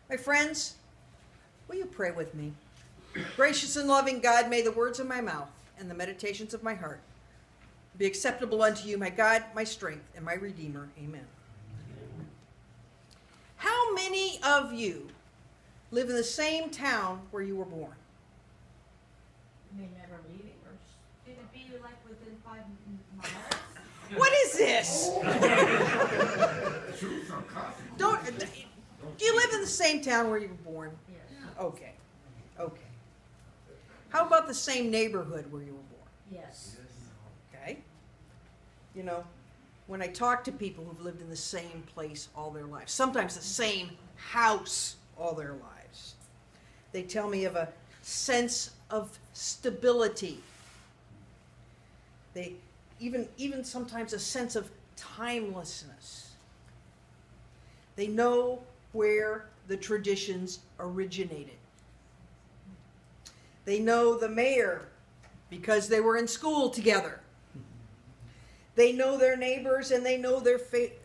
My friends, will you pray with me? Gracious and loving God, may the words of my mouth and the meditations of my heart be acceptable unto you, my God, my strength, and my Redeemer. Amen. How many of you live in the same town where you were born? You may never leave yours. Can it be like within 5 miles? What is this? Do you live in the same town where you were born? Yes. Okay. Okay. How about the same neighborhood where you were born? Yes. Okay. You know, when I talk to people who've lived in the same place all their lives, sometimes the same house all their lives, they tell me of a sense of stability. They even sometimes a sense of timelessness. They know where the traditions originated. They know the mayor because they were in school together. They know their neighbors and they know their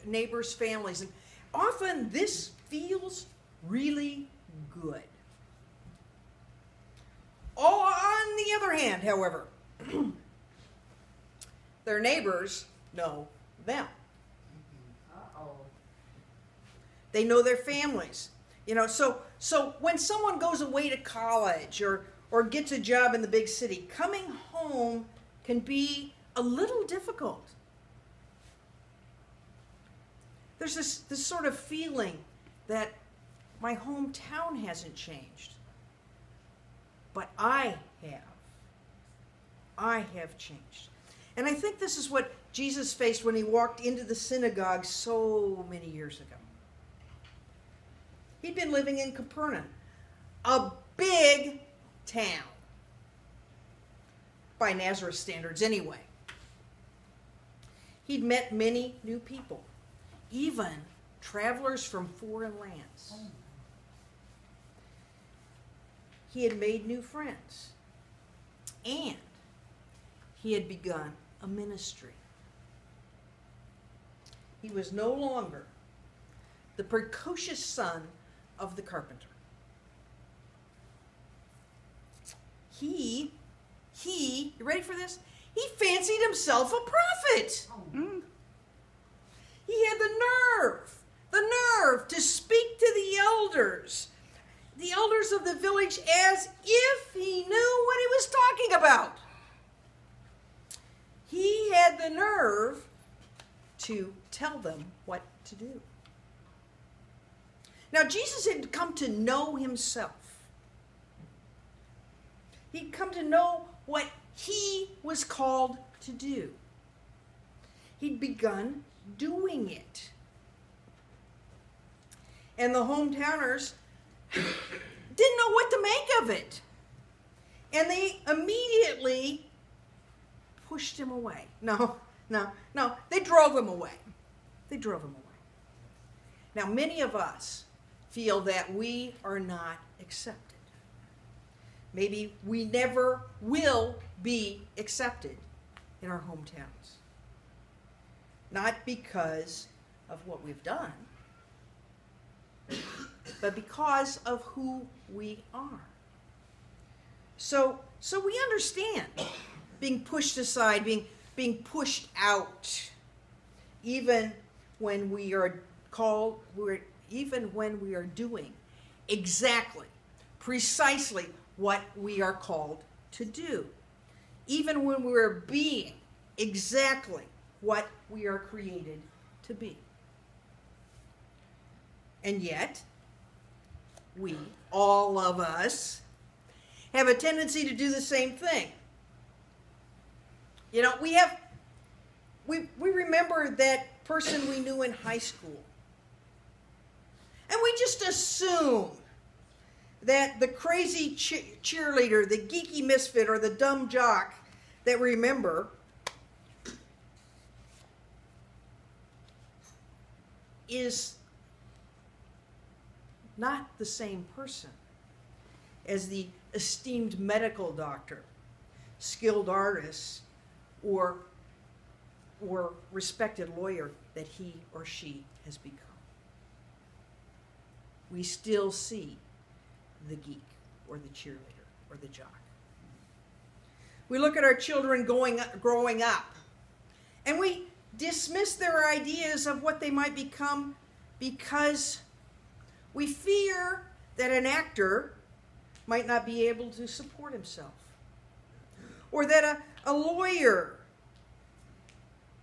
neighbors' families. And often this feels really good. On the other hand, however, their neighbors know them. Uh-oh. They know their families. You know, so when someone goes away to college or gets a job in the big city, coming home can be a little difficult. There's this sort of feeling that my hometown hasn't changed, but I have. I have changed. And I think this is what Jesus faced when he walked into the synagogue so many years ago. He'd been living in Capernaum, a big town, by Nazareth standards anyway. He'd met many new people, even travelers from foreign lands. He had made new friends, and he had begun a ministry. He was no longer the precocious son of the carpenter. He, you ready for this? He fancied himself a prophet. He had the nerve to speak to the elders of the village as if he knew what he was talking about. He had the nerve to tell them what to do. Now, Jesus had come to know himself. He'd come to know what he was called to do. He'd begun doing it. And the hometowners didn't know what to make of it. And they immediately pushed him away. No, they drove him away. They drove him away. Now, many of us feel that we are not accepted. Maybe we never will be accepted in our hometowns. Not because of what we've done, but because of who we are. So we understand being pushed aside, being pushed out, even when we are doing exactly, precisely what we are called to do. Even when we're being exactly what we are created to be. And yet, we, all of us, have a tendency to do the same thing. You know, we remember that person we knew in high school. And we just assume that the crazy cheerleader, the geeky misfit, or the dumb jock that we remember is not the same person as the esteemed medical doctor, skilled artist, or respected lawyer that he or she has become. we still see the geek or the cheerleader or the jock. We look at our children growing up, and we dismiss their ideas of what they might become because we fear that an actor might not be able to support himself, or that a lawyer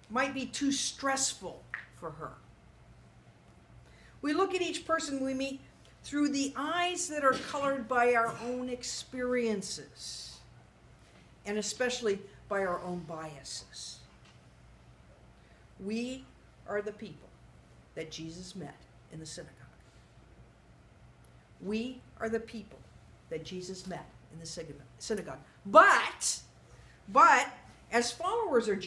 might be too stressful for her. We look at each person we meet through the eyes that are colored by our own experiences, and especially by our own biases. We are the people that Jesus met in the synagogue. We are the people that Jesus met in the synagogue. But as followers of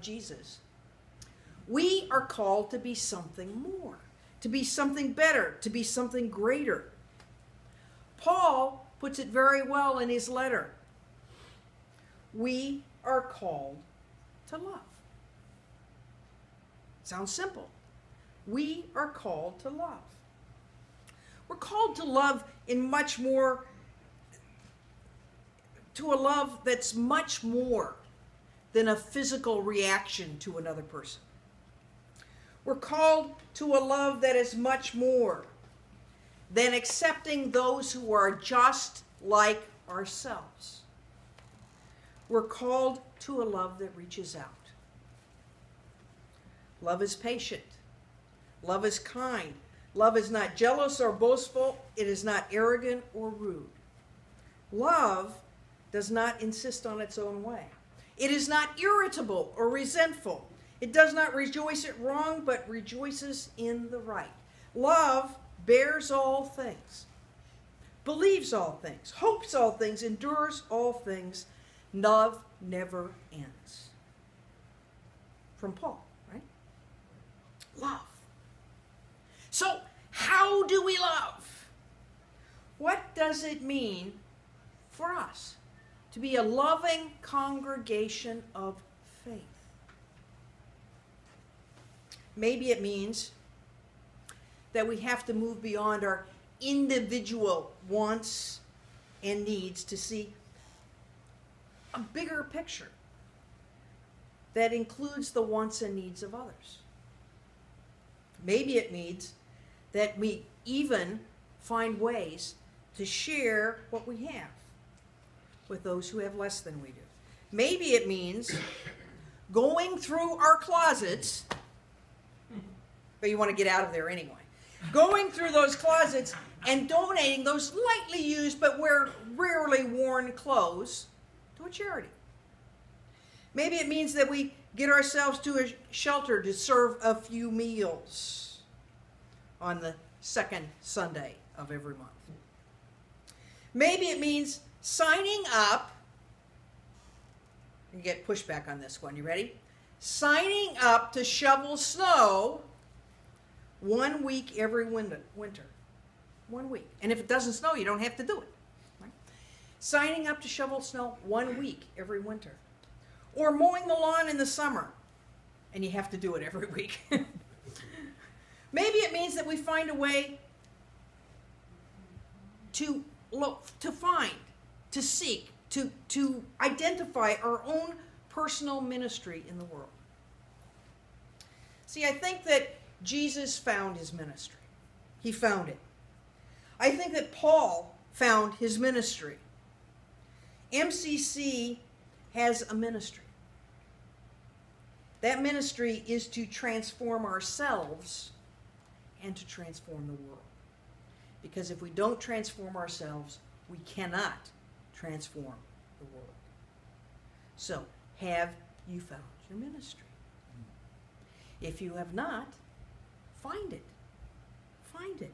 Jesus, we are called to be something more, to be something better, to be something greater. Paul puts it very well in his letter. We are called to love. Sounds simple. We are called to love. We're called to love in much more, to a love that's much more than a physical reaction to another person. We're called to a love that is much more than accepting those who are just like ourselves. We're called to a love that reaches out. Love is patient. Love is kind. Love is not jealous or boastful. It is not arrogant or rude. Love does not insist on its own way. It is not irritable or resentful. It does not rejoice at wrong, but rejoices in the right. Love bears all things, believes all things, hopes all things, endures all things. Love never ends. From Paul, right? Love. So, how do we love? What does it mean for us to be a loving congregation of faith? Maybe it means that we have to move beyond our individual wants and needs to see a bigger picture that includes the wants and needs of others. Maybe it means that we even find ways to share what we have with those who have less than we do. Maybe it means going through our closets, but you want to get out of there anyway. Going through those closets and donating those lightly used but rarely worn clothes to a charity. Maybe it means that we get ourselves to a shelter to serve a few meals on the second Sunday of every month. Maybe it means signing up. You get pushback on this one. You ready? Signing up to shovel snow 1 week every winter. 1 week. And if it doesn't snow, you don't have to do it. Right? Signing up to shovel snow 1 week every winter. Or mowing the lawn in the summer. And you have to do it every week. Maybe it means that we find a way to look, to find, to seek, to identify our own personal ministry in the world. See, I think that Jesus found his ministry. He found it. I think that Paul found his ministry. MCC has a ministry. That ministry is to transform ourselves and to transform the world. Because if we don't transform ourselves, we cannot transform the world. So, have you found your ministry? If you have not, find it. Find it.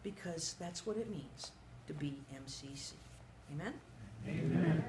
Because that's what it means to be MCC. Amen? Amen.